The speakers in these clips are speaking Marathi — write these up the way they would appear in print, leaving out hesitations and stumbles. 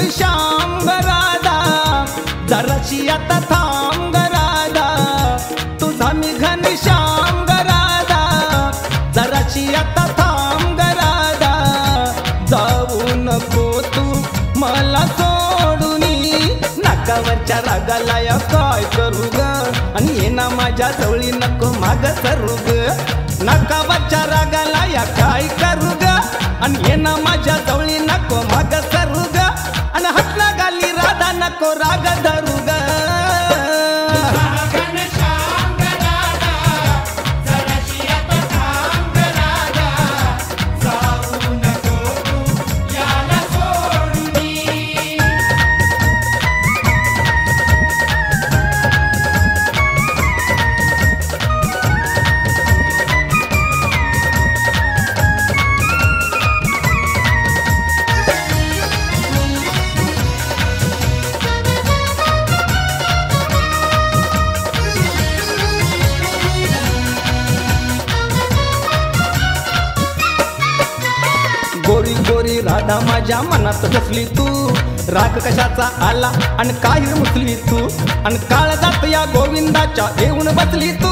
घनश्याम ग राधा जराशी आता थांब ग राधा तुझा मी घनश्याम ग राधा जराशी आता थांब ग राधा जाऊ नको तू मला सोडूनी नाकावरच्या रागाला या काय करू ग आणि ये ना माझ्या जवळी नको माग सरू ग नाकावरच्या रागाला या काय करू ग आणि ये ना माझ्या जवळी नको माग सरू ग आणि हातला गाली राधा नको राग धरू ग गोरी गोरी राधा माझ्या मनात बसली तू राग कशाचा आला आणि काही मुसली तू आणि काळ जात या गोविंदाच्या येऊन बसली तू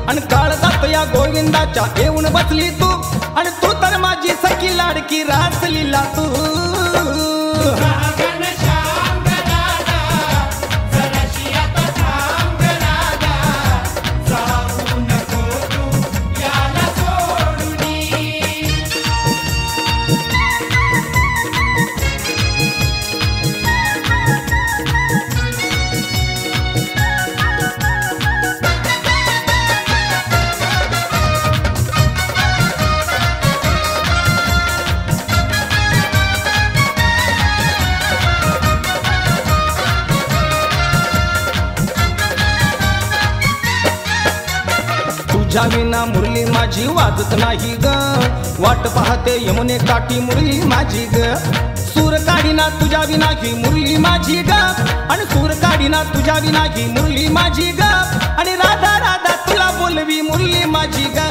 आणि काळ जात या गोविंदाच्या येऊन बसली तू आणि तू तर माझी सखी लाडकी रास लीला तू तुझ्या विना मुरली माझी वाजत नाही ग वाट पाहते यमुने काठी मुरली माझी ग सूर काढीना तुझ्या विना ही मुरली माझी ग आणि सूर काढीना तुझ्या विना ही मुरली माझी ग आणि राधा राधा तुला बोलवी मुरली माझी ग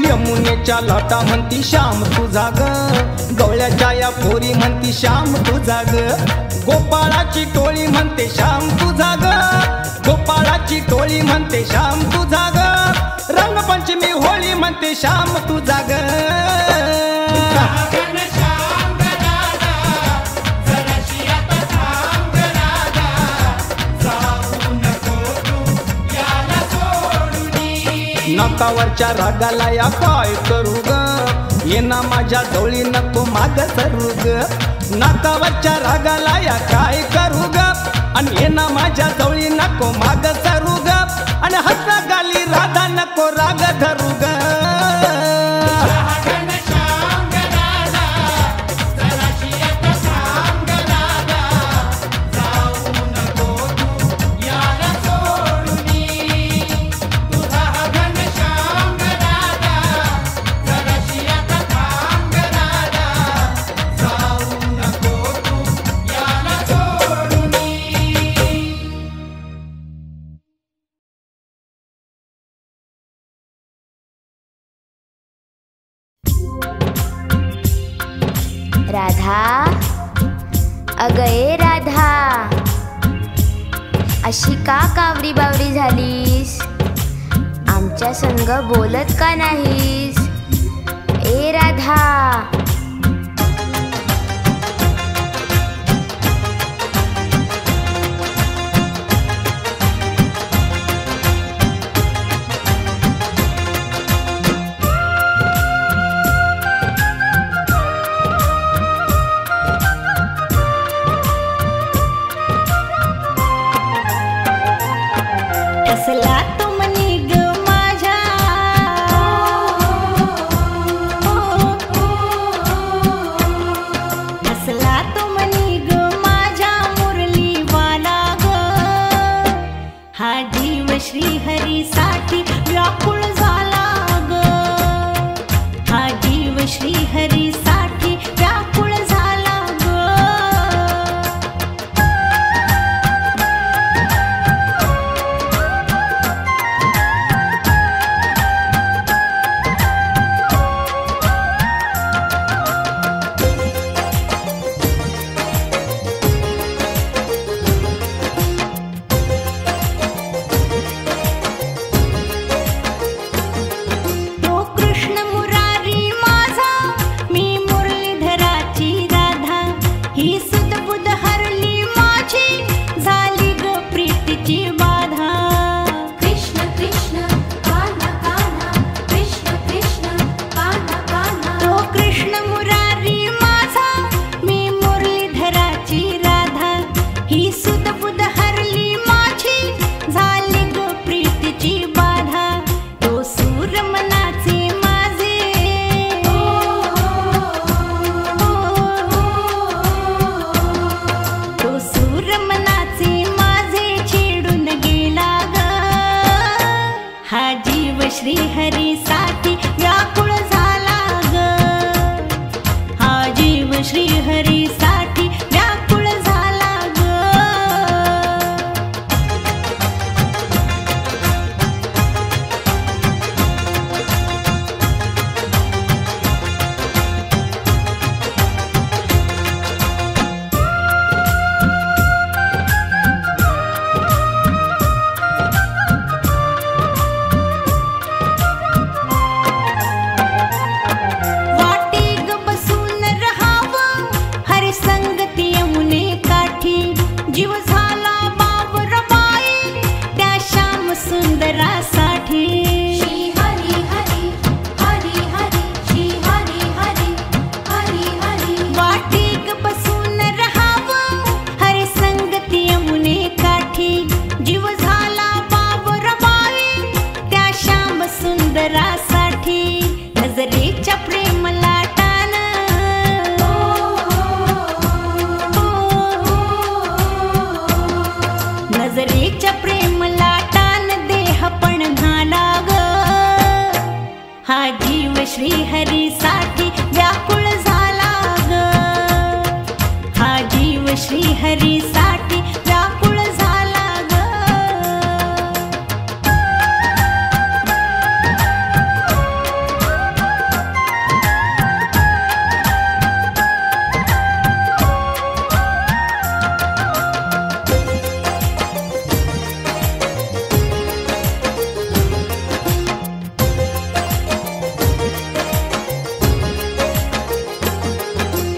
यमुनेच्या लाटा म्हणती श्याम तुझा ग गवळ्याच्या या पोरी म्हणती श्याम तुझा ग गोपाळाची टोळी म्हणते श्याम तुझा ग गोपाळाची टोळी म्हणते श्याम तुझा ग रंगपंचमी होळी म्हणते श्याम तुझा ग नाकावरच्या रागाला या काय करू ग ये ना माझ्या जवळी नको माग सरू ग नाकावरच्या रागाला या काय करू ग आणि ये ना माझ्या जवळी नको माग सरू ग आणि हातला गाली राधा नको राग धरू ग राधा अगं ए राधा अशी का कावरी बावरी झालीस आमच्या संग बोलत का नाहीस ए राधा कसला तो मनी ग माझ्या हा जीव श्रीहरीसाठी व्याकुळ झाला ग, हा जीव श्रीहरीसाठी व्याकुळ झाला ग. श्रीहरीसाठी व्याकुळ झाला ग, हा जीव श्रीहरीसाठी व्याकुळ झाला ग. जीव झाला बाबराबाई त्या श्याम सुंदरासाठी. श्री हरी हरी हरी हरी श्री हरी हरी हरी हरी. वाटीक बसून राहावं हरी संगती यमुने काठी. जीव झाला बाबराबाई त्या श्याम सुंदरासाठी. नजरेच्या प्रेम लाटान नजरेच्या प्रेम लाटान देह पण झाला ग, हा जीव श्रीहरीसाठी व्याकुळ झाला ग, हा जीव श्रीहरीसाठी व्याकुळ झाला ग.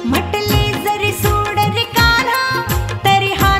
म्हटले जरी सोड रे कान्हा तरी हा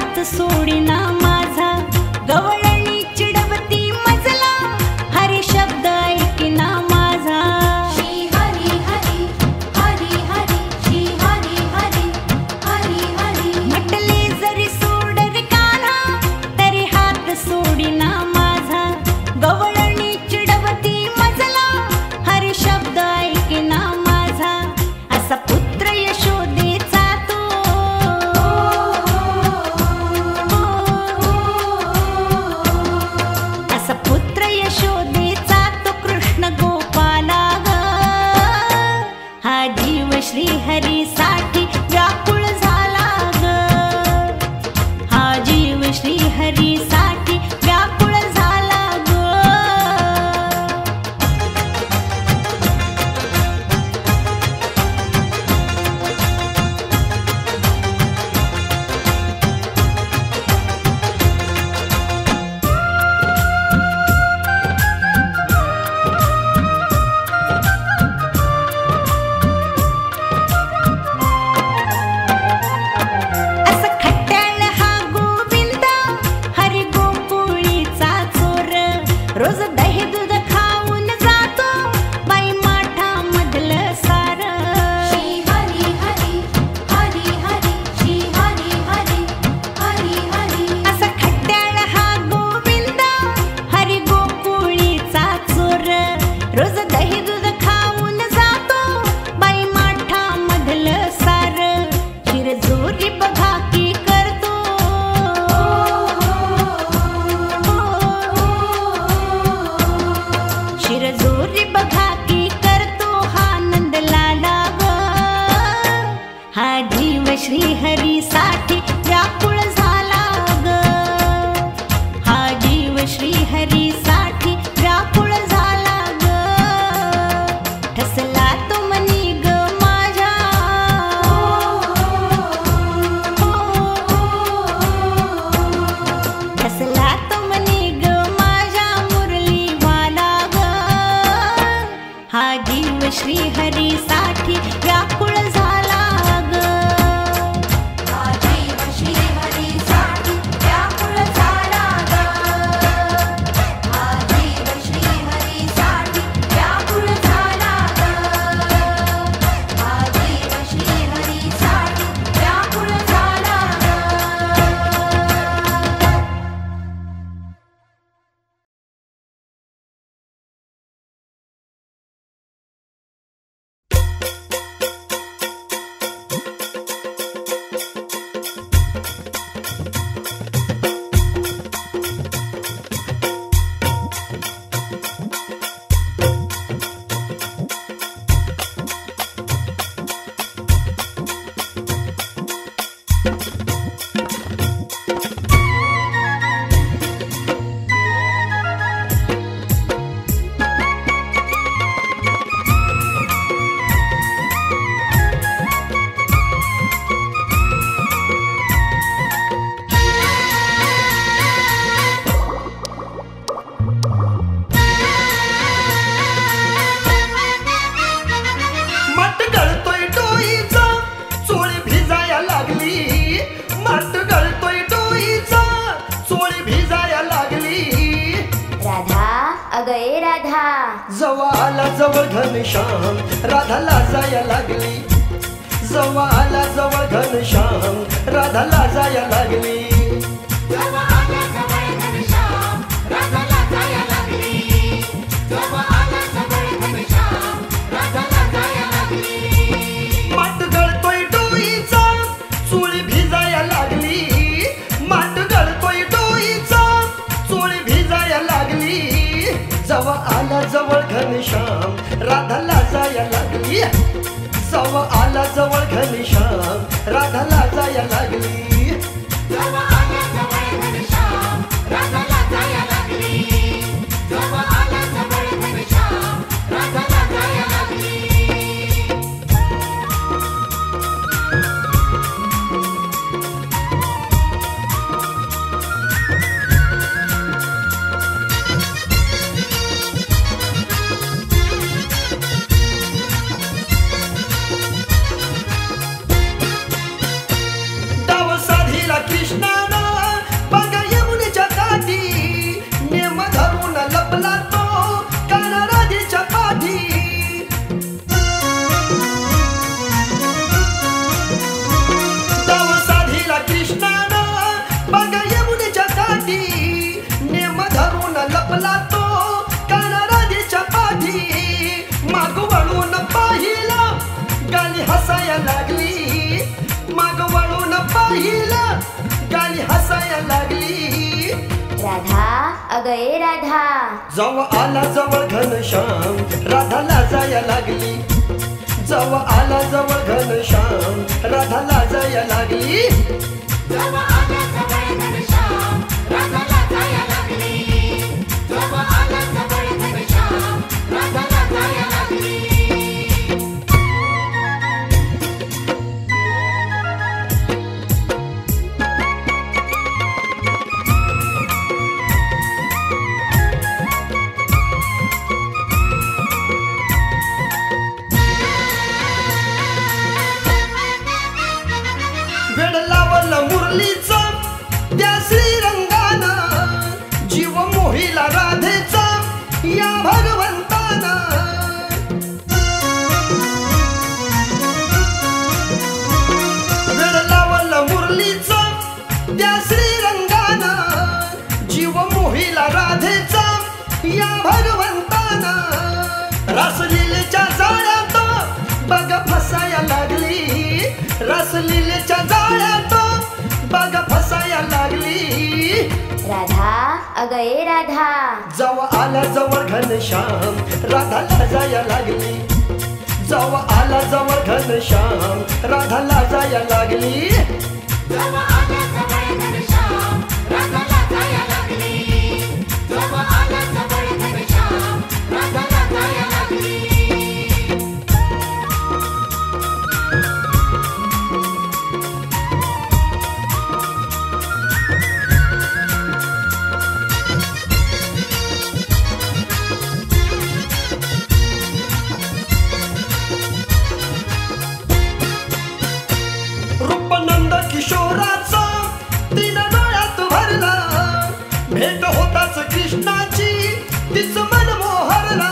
राधा. जवळ आला जवळ घनश्याम राधा लाजाया लागली. जवळ आला जवळ घनश्याम राधा लाजाया लागली. माठ गळतोय डोईचा चोळी भिजाया लागली. माठ गळतोय डोईचा चोळी भिजाया लागली. जवळ आला जवळ घनश्याम राधा लाजाया लागली. जवळ आला जवळ घनश्याम राधा लाजाया लागली. कृष्णानं बघा यमुनेच्या काठी नेम धरून लपला तो काना राधेच्या पाठी. डाव साधीला कृष्णानं बघा यमुनेच्या काठी नेम धरून लपला तो काना राधेच्या पाठी. माग वळून पाहिला गाली हसाया लागली. माग वळून पाहिला गाली हसाया लागली. राधा अगं ए राधा. जवळ आला जवळ घनश्याम राधा लाजाया लागली. जवळ आला जवळ घनश्याम राधा लाजाया लागली. वेड लावलं मुरलीचा त्या श्रीरंगानं जीव मोहिला राधेचा या भगवंतानं. वेड लावलं मुरलीचा त्या श्रीरंगानं जीव मोहिला राधेचा या भगवंतानं. रासलीलेच्या जाळ्यात बघ फसाया लागली. रासलीलेच्या जाळ्यात बघ फसाया लागली. राधा अगं ए राधा. जवळ आला जवळ घनश्याम राधा लाजाया लागली. जवळ आला जवळ घनश्याम राधा लाजाया लागली. रूपनंद किशोराचा तीन डोळ्यात भरला. भेट होताच कृष्णाची तिच मन मोहरला.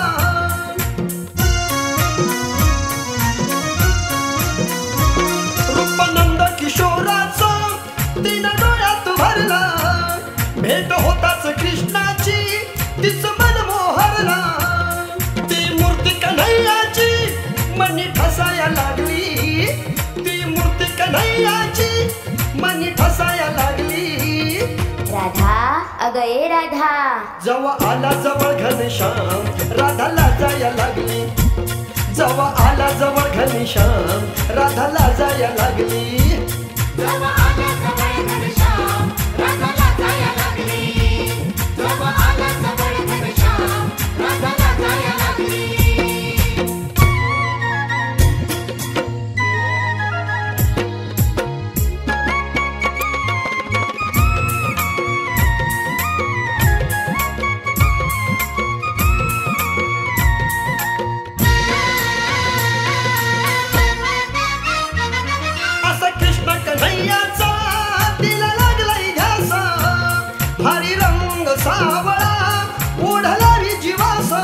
रूपनंद किशोराचा तीन डोळ्यात भरला. भेट होताच कृष्णाची तिच मन मोहरला. ती मूर्ती कन्हैयाची मनी ठसाया लागली. ती मूर्ती कन्हैयाची मनी ठसाया लागली. राधा अगं ए राधा. जवळ आला जवळ घनश्याम राधा लाजाया लागली. जवळ आला जवळ घनश्याम राधा लाजाया लागली. सावळा ओढला जीवासा.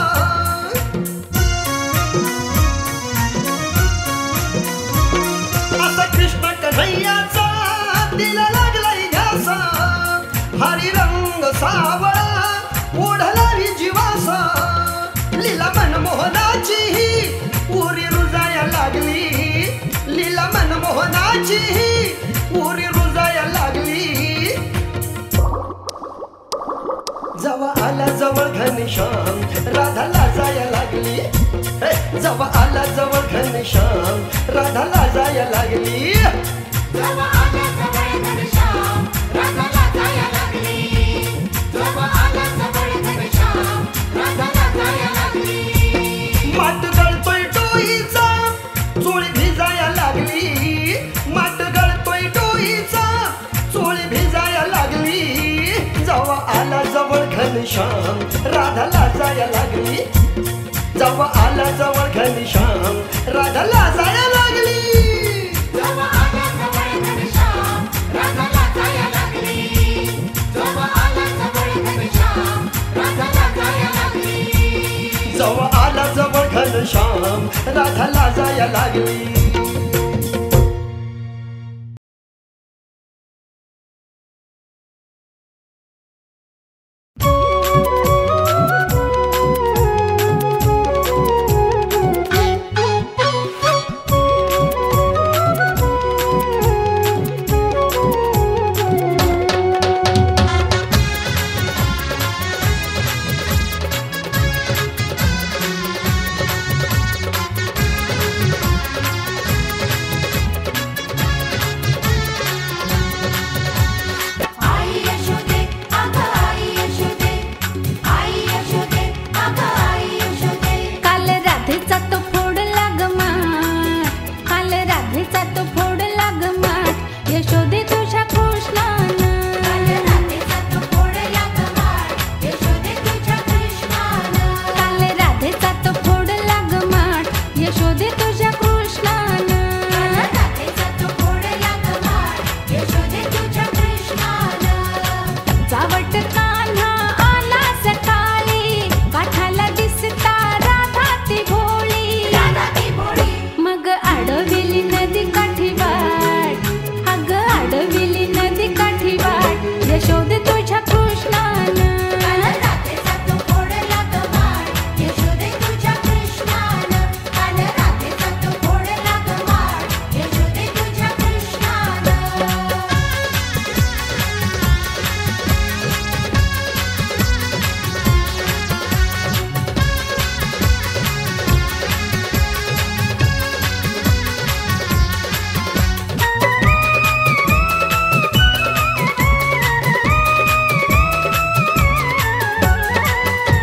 ओढलावी जीवासा लीला मनमोहनाची उरी रुजाया लागली लीला मनमोहनाची उरी रुजाया लागली जवा आला जवळ घनश्याम राधा लाजाया लागली जवा आला जवळ घनश्याम राधा लाजाया लागली जवा आला जवळ घनश्याम राधा लाजाया लागली जवा आला जवळ घनश्याम राधा लाजाया लागली माट गळतोय डोईचा चोळी भिजाया लागली माट गळतोय डोईचा चोळी भिजाया लागली जवा आला जवळ घनश्याम राधा लाजाया लागली जवा आला जवळ घनश्याम राधा लाजाया लागली जवा आला जवळ घनश्याम राधा लाजाया लागली जवा आला जवळ घनश्याम राधा लाजाया लागली जवा आला जवळ घनश्याम राधा लाजाया लागली आई यशोदे अगं आई यशोदे आई यशोदे अगं आई यशोदे काल राधेचा तो फोडला ग माठ काल राधेचा तो फोडला ग माठ यशोदे तुझ्या कृष्णानं काल राधेचा तो फोडला ग माठ यशोदे तुझ्या कृष्णानं काल राधेचा तो फोडला ग माठ यशोदे तुझ्या कृष्णानं काल राधेचा तो फोडला ग माठ यशोदे तुझ्या कृष्णानं चावट कान्हा आला सकाळी काठाला दिसता राधा ती भोळी राधा ती भोळी मग आडविली नदी काठी वाट अग आडविली नदी काठी वाट यशोदे तुझ्या कृष्णानं काल राधेचा तो फोडला ग माठ यशोदे तुझ्या कृष्णानं काल राधेचा तो फोडला ग माठ यशोदे तुझ्या कृष्णानं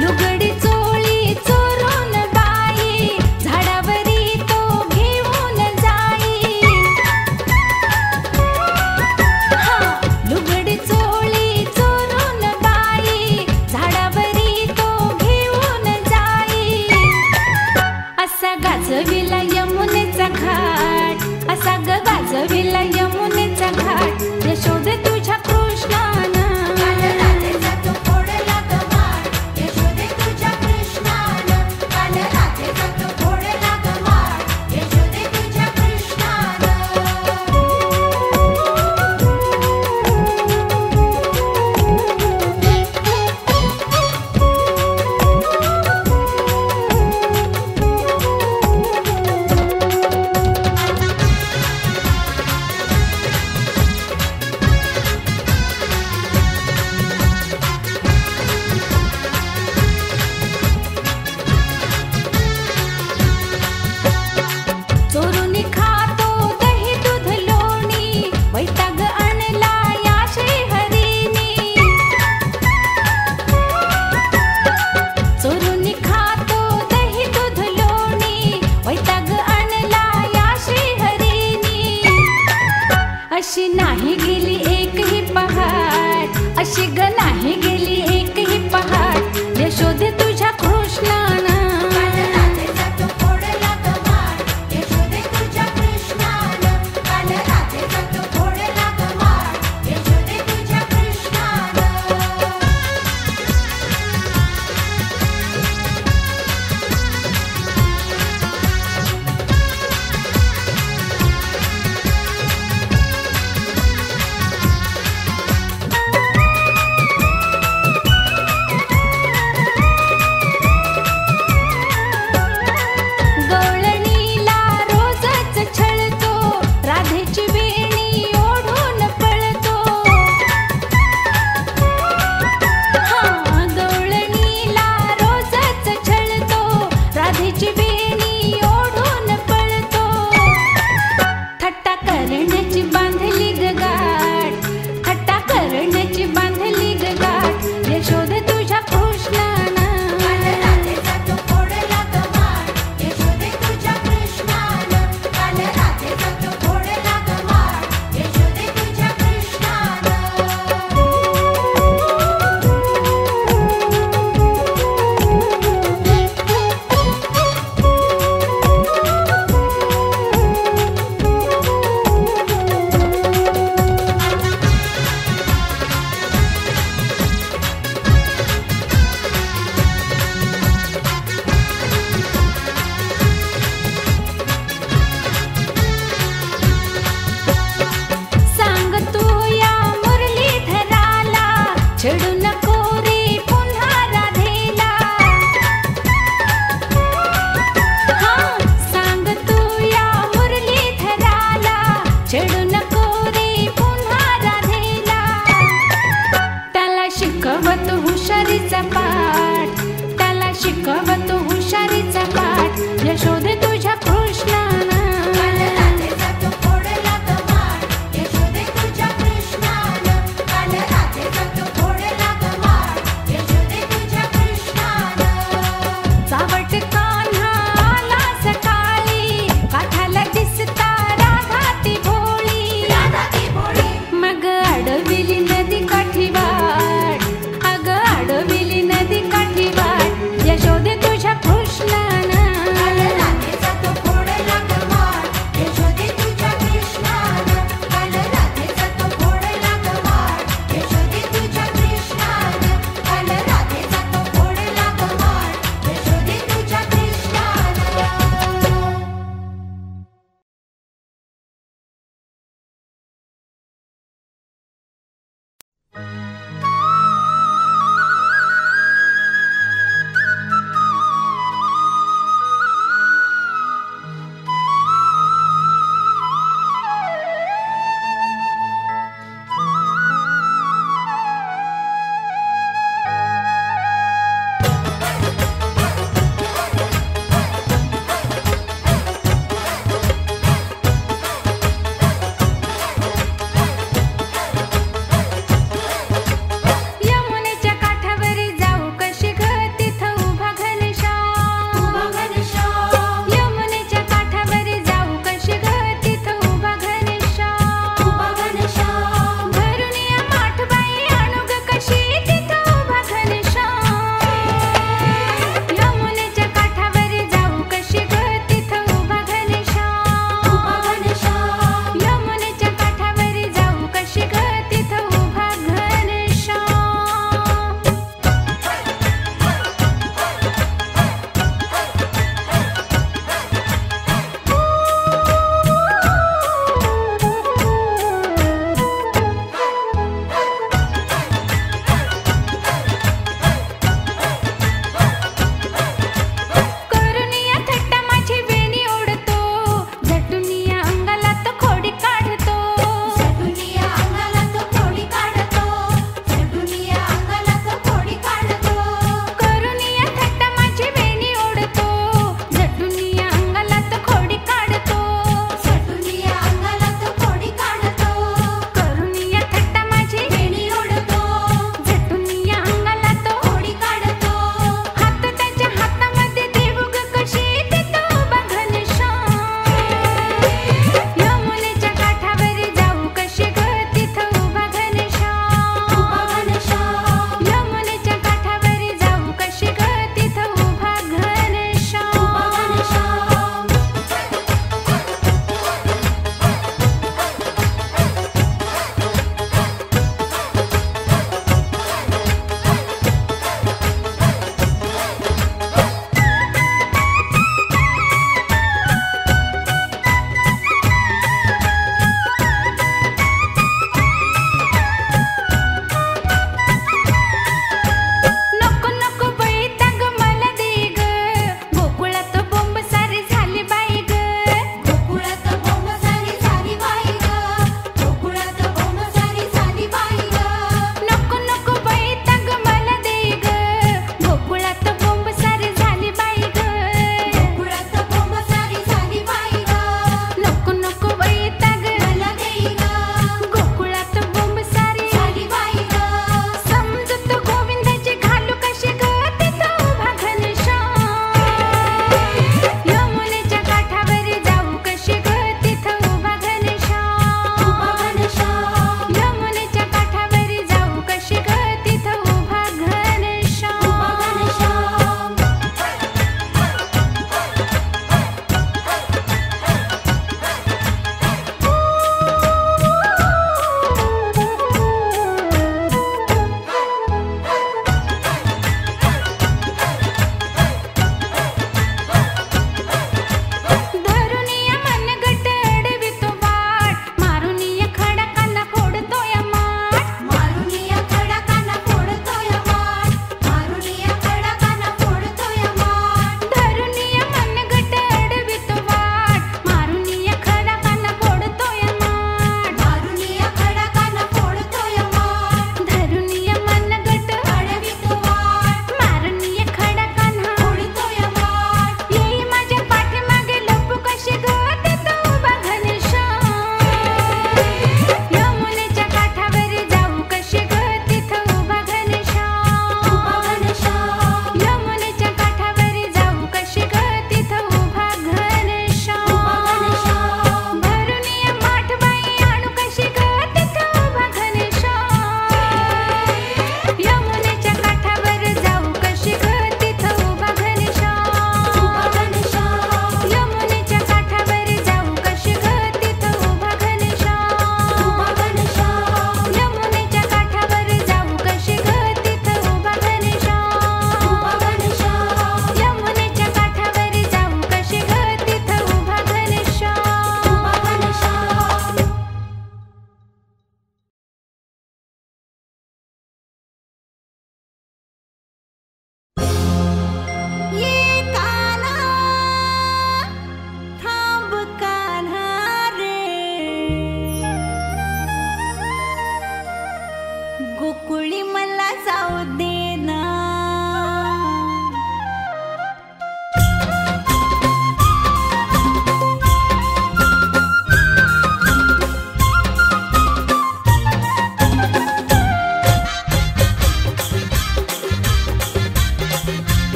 लुगडी चोळी चोरून बाई झाडावरी तो घेऊन जाई लुगडी चोळी चोरून बाई झाडावरी तो घेऊन जाई असा गाजविला यमुनेचा घाट असा ग गाजविला यमुनेचा घाट यशोदे तुझ्या कृष्णानं काल राधेचा तो फोडला ग माठ यशोदे तुझ्या कृष्णानं काल राधेचा तो फोडला ग माठ यशोदे तुझ्या कृष्णानं चोरुनी खातो दही दूध लोणी वैताग आणला या श्रीहरीनी चोरुनी खातो दही दूध लोणी वैताग आणला या श्रीहरीनी अशी नाही गेली एकही पहाट अशी ग नाही गेली एकही पहाट यशोदे तुझ्या कृष्णानं काल राधेचा तो फोडला ग माठ यशोदे तुझ्या कृष्णानं काल राधेचा तो फोडला ग माठ यशोदे तुझ्या कृष्णानं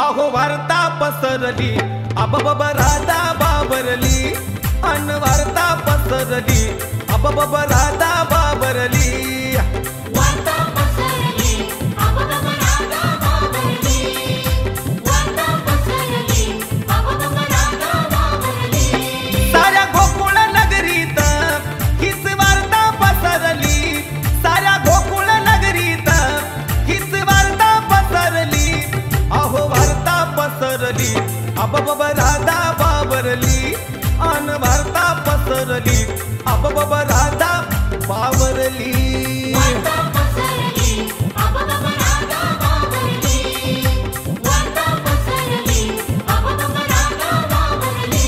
अहो वार्ता पसरली अबब राधा बाबरली अन वार्ता पसरली अबब राधा बाबरली वार्ता पसरली अबब राधा बाबरली वार्ता पसरली अबब राधा बाबरली साऱ्या गोकुळ नगरीत हीच वार्ता पसरली साऱ्या गोकुळ नगरीत हीच वार्ता पसरली अहो वार्ता पसरली अबब राधा बाबरली अन वार्ता पसरली अबब राधा बाबरली वार्ता पसरली अबब राधा बाबरली वार्ता पसरली अबब राधा बाबरली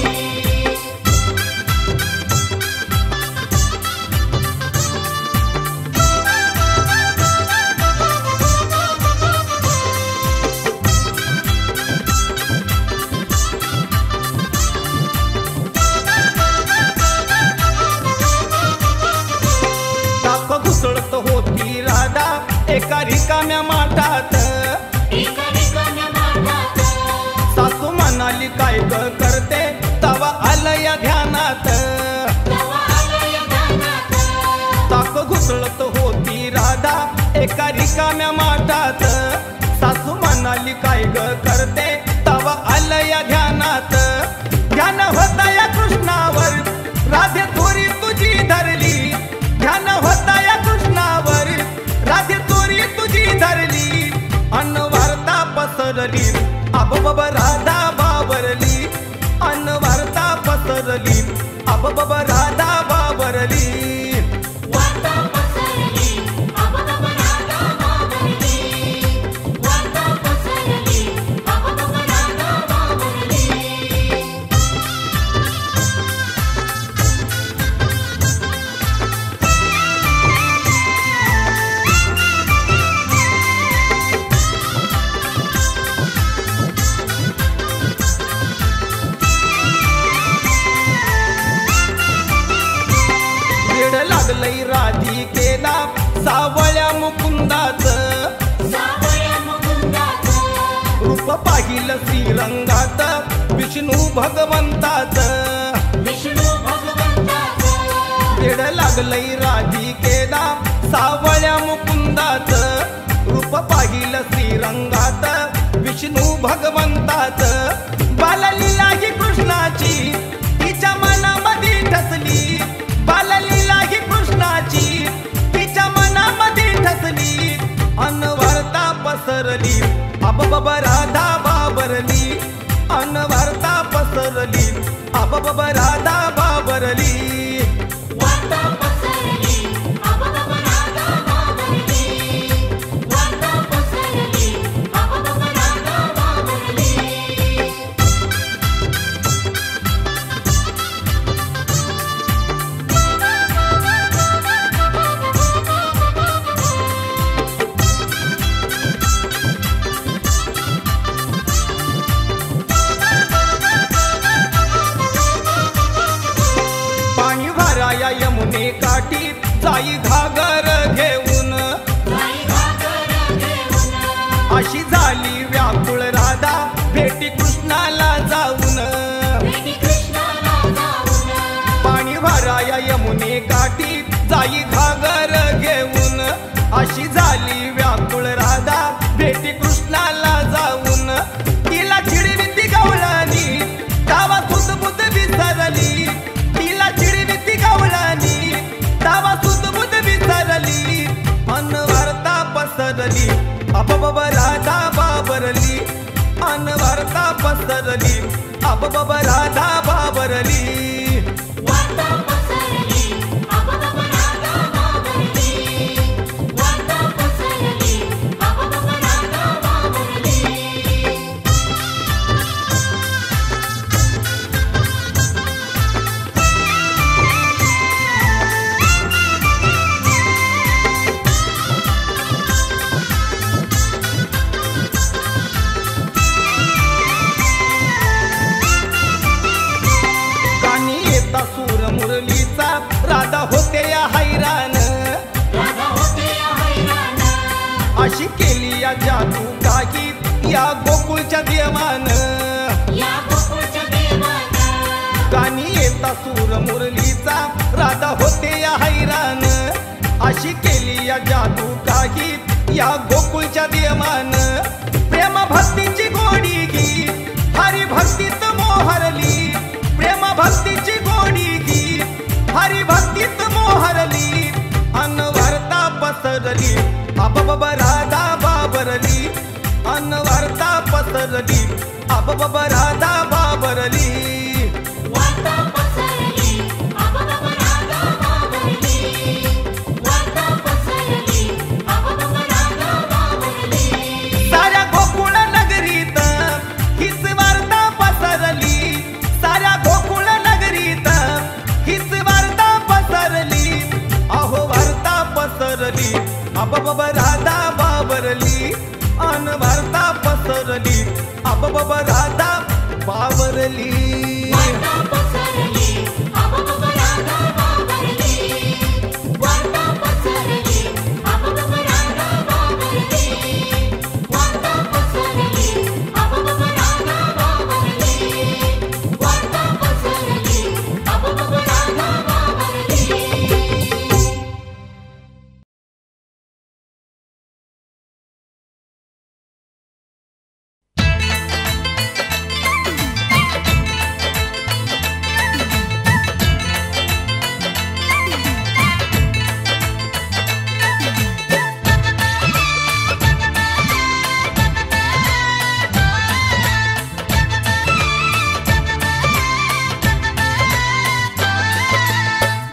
टाक घुसळत होती राधा एका रिकाम्या माठात एका रिकाम्या माठात सासू म्हणाली काय ग करते तवा आलं या ध्यानात तवा आलय ध्यानात टाक घुसळत होती राधा एका रिकाम्या माठात सासू म्हणाली काय ग करते तवा आलं या ध्यानात ध्यान होता या कृष्णावर राधे थोरी तुझी धरली ध्यान होता या कृष्णावर राधे थोरी तुझी धरली अन वार्ता पसरली अबब राधा बाबरली अन वार्ता पसरली अबब राधा बाबरली वार्ता पसरली अबब राधा बाबरली वार्ता पसरली अबब राधा बाबरली वेड लागलंय राधिकेला सावळ्या मुकुंदाचं सावळ्या मुकुंदाचं रूप पाहिलं श्रीरंगात विष्णू भगवंताचं विष्णू भगवंताचं वेड लागलंय राधिकेला सावळ्या मुकुंदाचं रूप पाहिलं श्रीरंगात विष्णू भगवंताचं बाललीला ही कृष्णाची तिच्या मनामध्ये ठसली बाललीला ही कृष्णाची तिच्या मनामध्ये ठसली अन वार्ता पसरली अबब राधा बाबरली अन वार्ता पसरली अबब राधा बाबरली वार्ता पसरली अबब राधा बाबरली वार्ता पसरली अबब राधा बाबरली पाणी भराया यमुने काठी जाई घागर घेऊन जाई घागर घेऊन अशी झाली व्याकुळ राधा भेटी कृष्णाला जाऊन भेटी कृष्णाला जाऊन पाणी भराया यमुने काठी जाई घागर घेऊन अशी झाली व्याकुळ राधा भेटी कृष्णाला जाऊन तिला चिडविती गवळणी तावा सुदबुद विसरली तिला चिडविती गवळणी तावा सुदबुद विसरली अन वार्ता पसरली अबब राधा बाबरली अन वार्ता पसरली अबब राधा बाबरली वार्ता पसरली अबब राधा बाबरली वार्ता पसरली अबब राधा बाबरली कानी गोकुळच्या देवान या गोकुळच्या देवानं गाणी येता सूर मुरलीचा राधा होते या हैराण अशी केली या जादू काही या गोकुळच्या देवान प्रेम भक्तीची गोडी गीत हरी भक्तीत मोहरली प्रेम भक्तीची गोडी गीत हरी भक्तीत मोहरली अनवरता पसरली अब राधा बाबरली अनवरता पसरली अब राधा बाबरली वार्ता पसरली आबाबा राधा बाबरली वार्ता पसरली आबाबा राधा बाबरली साऱ्या गोकुळ नगरीत हीच वार्ता पसरली साऱ्या गोकुळ नगरीत हीच वार्ता पसरली अहो वार्ता पसरली अब राधा बाबरली अन वार्ता पसरली अब राधा बाबरली वार्ता पसरली आबाबा राधा बाबरली वार्ता पसरली आबाबा राधा बाबरली वार्ता पसरली आबाबा राधा बाबरली वार्ता पसरली आबाबा राधा बाबरली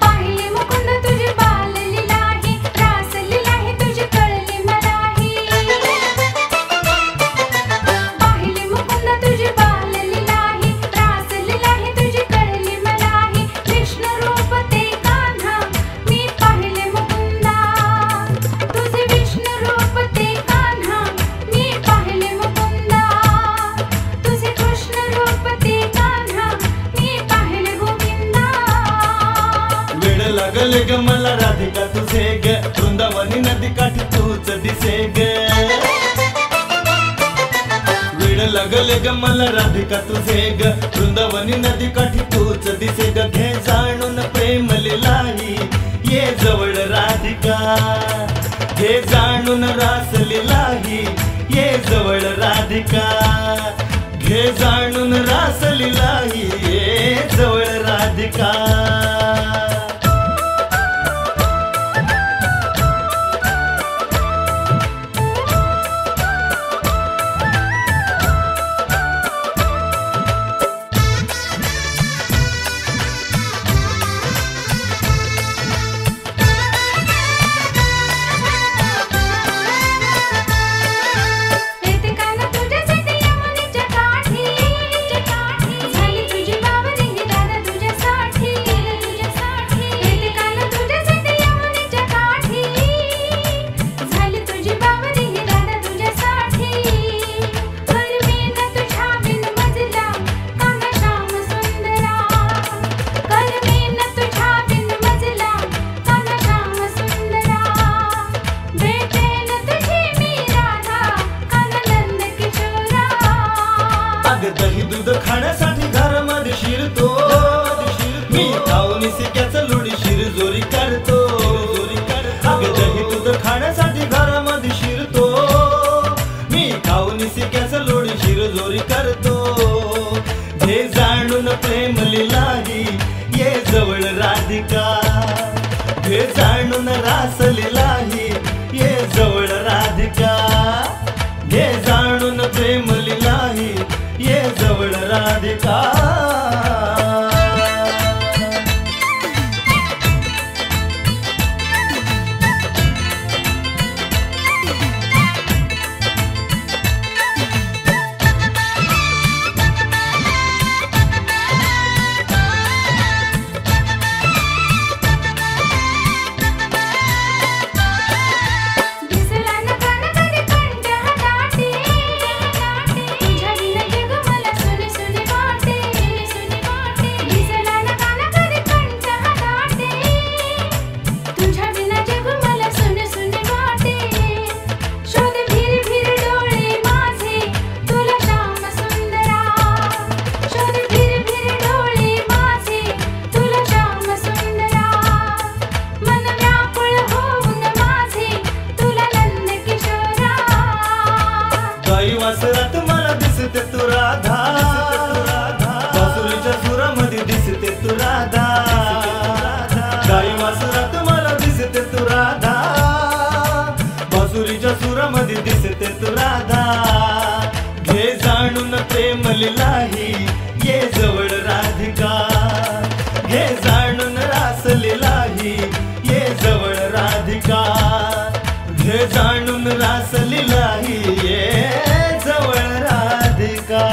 पाहिले मुकुंद तुझी बाललीला ही रासलीला ही तुझी कळली मलाही पाहिले मुकुंद तुझी बाललीला ही रासलीला ही तुझी कळली मलाही कृष्ण रूप ते कान्हा मी पाहिले मुकुंदा तुझे विष्णू रूप ते कान्हा मी पाहिले मुकुंदा तुझे कृष्ण रूप ते कान्हा मी पाहिले गोविंदा वेड लागले ग मला राधिका तुझे ग वृंदावनी नदी काठी तूच दिसे ग वेड लागले ग मला राधिका तुझे ग वृंदावनी नदी काठी तूच दिसे ग घे जाणून प्रेम लिलाही ये जवळ राधिका घे जाणून रास लिलाही ये जवळ राधिका घे जाणून रास लिलाही ये जवळ राधिका येते काना तुझ्यासाठी यमुनेच्या काठी झाली तुझी बावरी ही दादा तुझ्यासाठी येते काना तुझ्यासाठी यमुनेच्या काठी झाली तुझी बावरी ही दादा तुझ्यासाठी करवीन तुझ्या बिन मजला काना श्याम सुंदरा करवीन तुझ्या बिन मजला काना श्याम सुंदरा भेटेन तुझी मी राधा काना नंद किशोरा अग दही दूध खाण्यासाठी घरामध्ये शिरतो मी खाऊन सिक्याचं लोडी शिरजोरी करतो अग दही दूध खाण्यासाठी घरामध्ये शिरतो मी खाऊन सिक्याचं लोडी शिरजोरी करतो हे जाणून प्रेम लिलाही ये जवळ राधिका हे जाणून रास लिलाही ये जवळ राधिका हे जाणून प्रेम लिलाही ये जवळ राधिका दिसला न काना कधी कंठ हाताटी तुझ्या बिन जग मला सुनी सुनी वाटे प्रेम लिलाही ये जवळ राधिका घे जाणून रास लिलाही ये जवळ राधिका घे जाणून रास लिलाही ये जवळ राधिका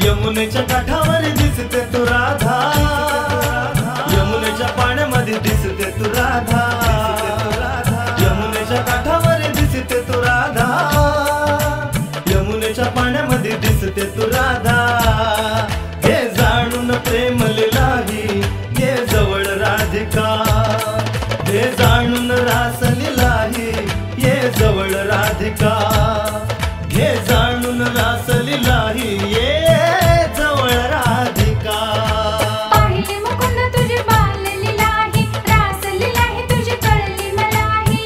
यमुनेच्या काठावर दिसते तू राधा यमुनेच्या पाण्यामध्ये दिसते तू राधा यमुनेच्या काठावर दिसते तू राधा यमुनेच्या पाण्यामध्ये दिसते तू राधा हे जाणून प्रेम लिलाही ये जवळ राधिका हे जाणून रास लिलाही ये जवळ राधिका घे जाणून रास लिलाही ये जवळ राधिका पाहिले मुकुंद तुझी बाल लिलाही रास लिलाही तुझी कळली मलाही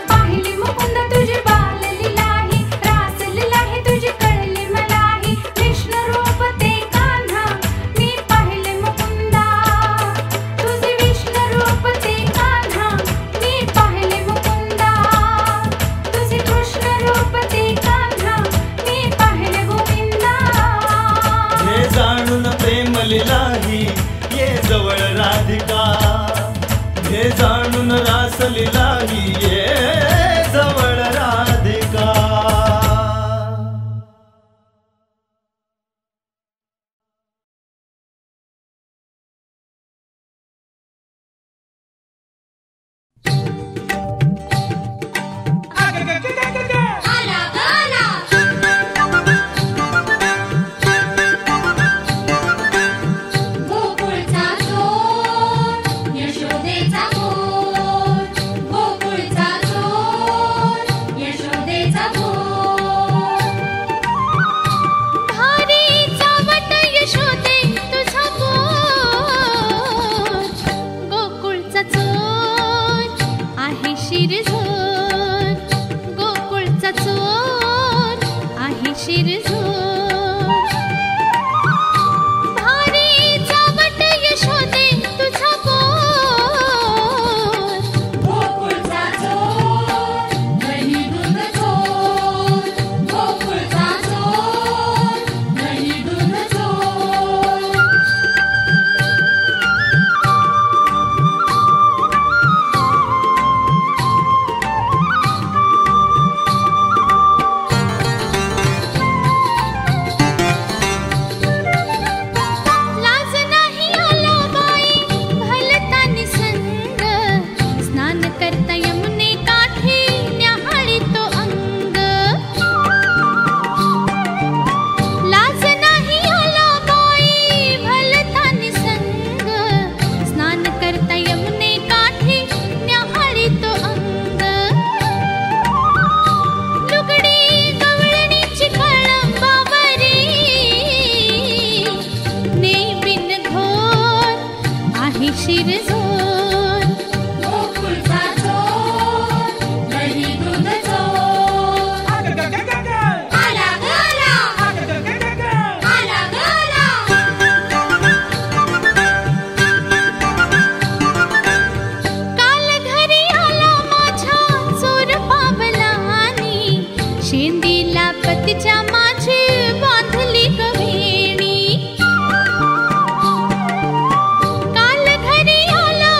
पाहिले मुकुंद तुझी बाल लिलाही रास लिलाही तुझी कळली मलाही कृष्ण रूप ते कान्हा मी पाहिले मुकुंदा तुझे विष्णू रूप ते कान्हा मी पाहिले मुकुंदा तुझे कृष्ण रूप ते कान्हा मी पाहिले गोविंदा हे जाणून प्रेम लिलाही ये जवळ राधिका हे जाणून रास लिलाही ये जवळ राधिका आला गाला गोकुळचा चोर यशोदेचा गोर गोकुळचा चोर यशोदेचा गोर भारी चावट यशोदे तुझा बोल गोकुळचा चोर आहे शिरझोर गोकुळचा चोर आहे शिरझोर भारी चावट यशोदे तुझा बोल गोकुळचा चोर दही दूध चोर गोकुळचा चोर दही दूध चोर लाज नाही आला बाई भलता निसंग स्नान करता यमुने काठी न्याहाळी तो अंग लाज नाही आला बाई भलता निसंग स्नान करता यमुने काठी न्याहाळी तो अंग लुगडी गवळणीची कळंबावरी नेई बिन घोर आहे शिरझोर गोकुळचा चोर दही दूध चोर आला गाला आला गाला काल घरी आला माझ्या चोर पावलानी शेंदीला पतीच्या माझी बांधली गवेणी काल घरी आला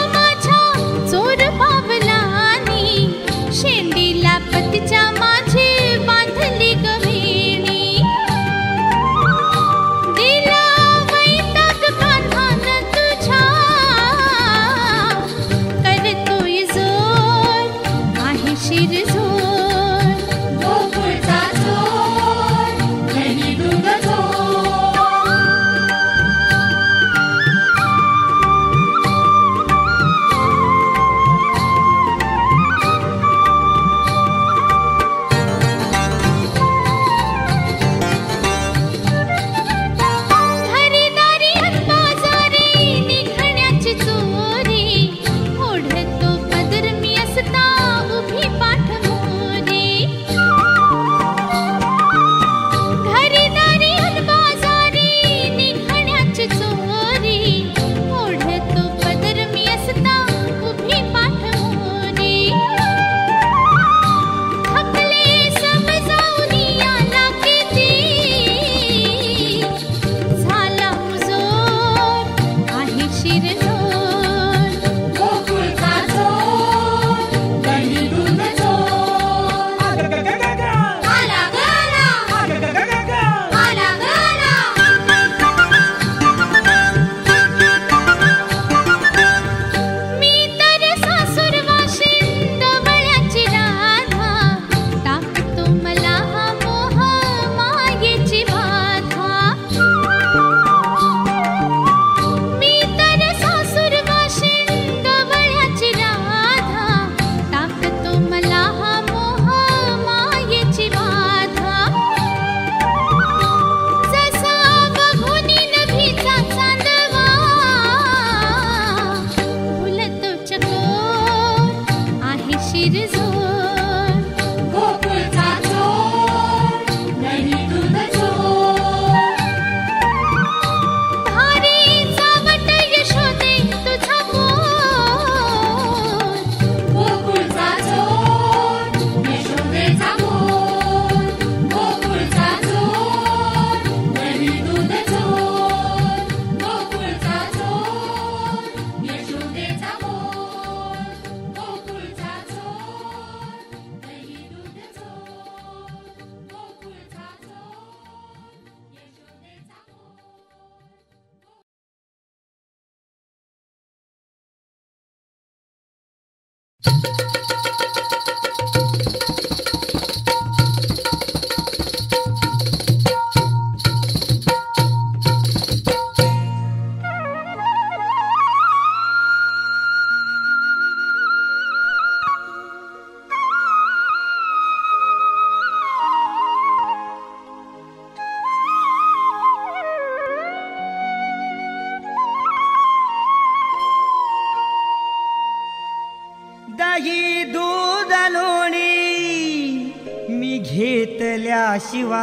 शिरजोर गोकुळचा चोर दही दूध चोर आला गला आला गला मी तर सासूर वाशिंद वळ्याची राधा टाकतो मला हा मोह मायेची बाधा मी तर सासूर वाशिंद वळ्याची राधा टाकतो मला हा मोह मायेची बाधा जसा बघुनी नभीचा चांदवा भुलतो चकोर आहे शिरजोर गोकुळचा चोर दही दूध चोर धारी चावट यशोदे तुझा मोर गोकुळचा चोर यशोदेचा मोर गोकुळचा चोर दही दूध चोर गोकुळचा चोर यशोदेचा मोर गोकुळचा चोर दही दूध चोर गोकुळचा चोर यशोदेचा दही दूध लोणी मी घेतल्याशिवाय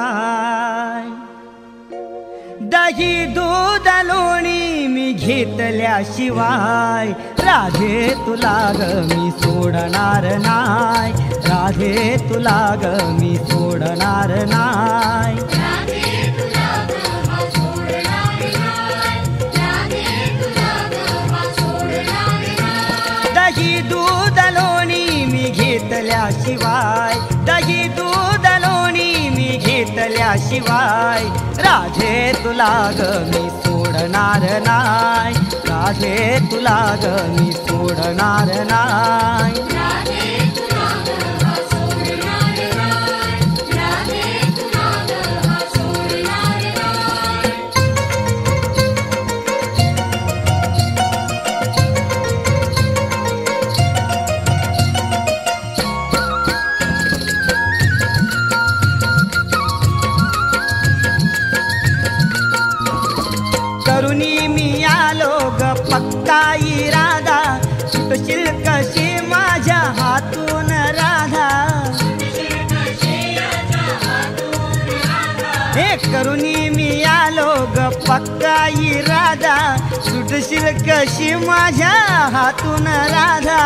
दही दूध लोणी मी घेतल्याशिवाय राधे तुला ग मी सोडणार नाय राधे तुला ग मी सोडणार नाय राधे तुला ग हा सोडणार नाय राधे तुला ग हा सोडणार नाय दही दूध लोणी मी घेतल्याशिवाय दही दूध लोणी मी घेतल्याशिवाय राधे तुला ग मी सोडणार नाय राधे तुला ग मी सोडणार नाय राधे तुला ग हा सोडणार नाय राधे तुला ग हा सोडणार नाय करुणी मी आलो ग पक्का इरादा सुटशील कशी माझ्या हातून राधा हे करुणी मी आलो ग पक्का इरादा सुटशील कशी माझ्या हातून राधा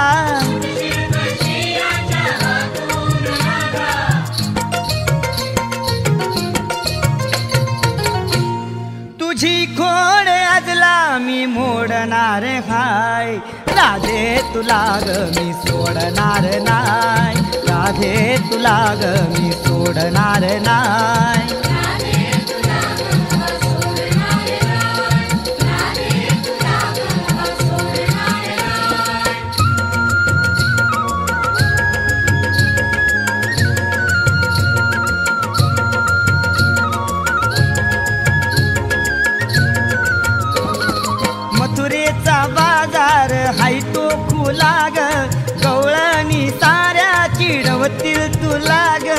तुझी खोड अजला मी मोडणार हाय राधे तुला ग मी सोडणार नाय राधे तुला ग मी सोडणार नाय राधे तुला ग हा सोडणार नाय राधे तुला ग हा सोडणार नाय मथुरेचा बाजार हाय तो खुला ग गवळणी साऱ्या चिडवतील तुला ग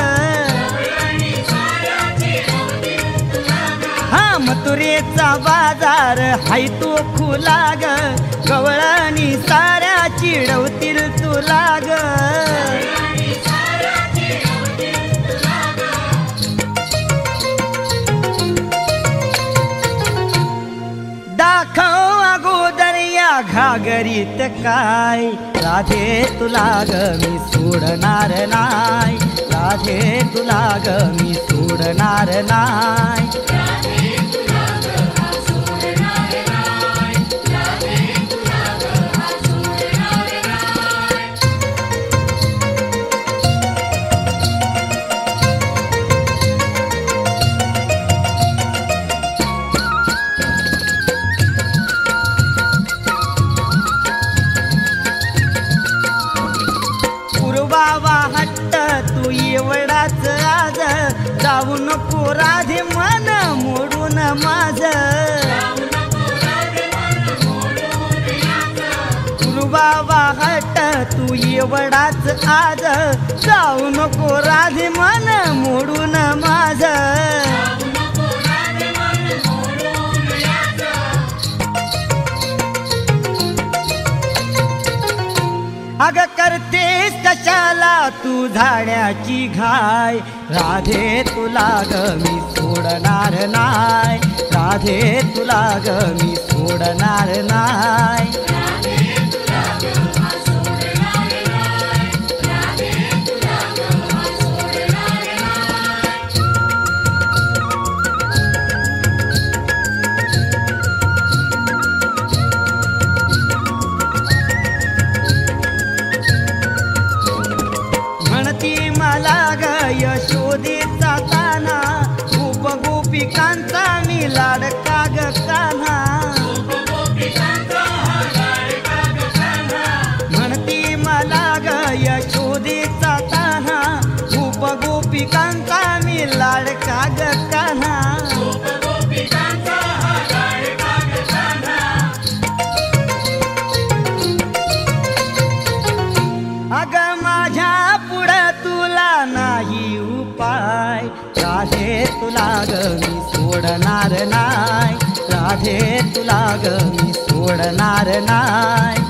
हा मथुरेचा बाजार हाय तो खुला ग गवळणी साऱ्या चिडवतील तुला ग दाखव अगोदर या घागरीत काय राधे तुला ग मी सोडणार नाय राधे तुला ग मी सोडणार नाय राधे तुला ग हा सोडणार नाय राधे बाबा हट्ट तू एवढाच आज जाऊ नको राधे मन मोडून माझ बाबा हट्ट तू एवढाच आज जाऊ नको राधे मन मोडून माझ अग करतेस कशाला तू झाड्याची घाय राधे तुला ग मी सोडणार नाय राधे तुला ग मी सोडणार नाय यशोदेचा कान्हा गोप गोपिकांचा मी लाडका ग कान्हा म्हणती मला ग यशोदेचा कान्हा गोप गोपिकांचा मी लाडका ग कान्हा अग माझ्या पुढं तुला नाही उपाय राधे तुला ग मी सोडणार नाय राधे तुला ग मी सोडणार नाय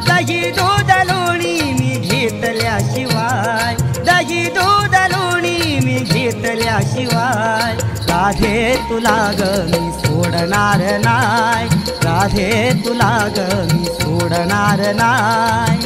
दही दूध लोणी मी घेतल्याशिवाय दही दूध लोणी मी घेतल्याशिवाय राधे तुला ग मी सोडणार नाय राधे तुला ग मी सोडणार नाय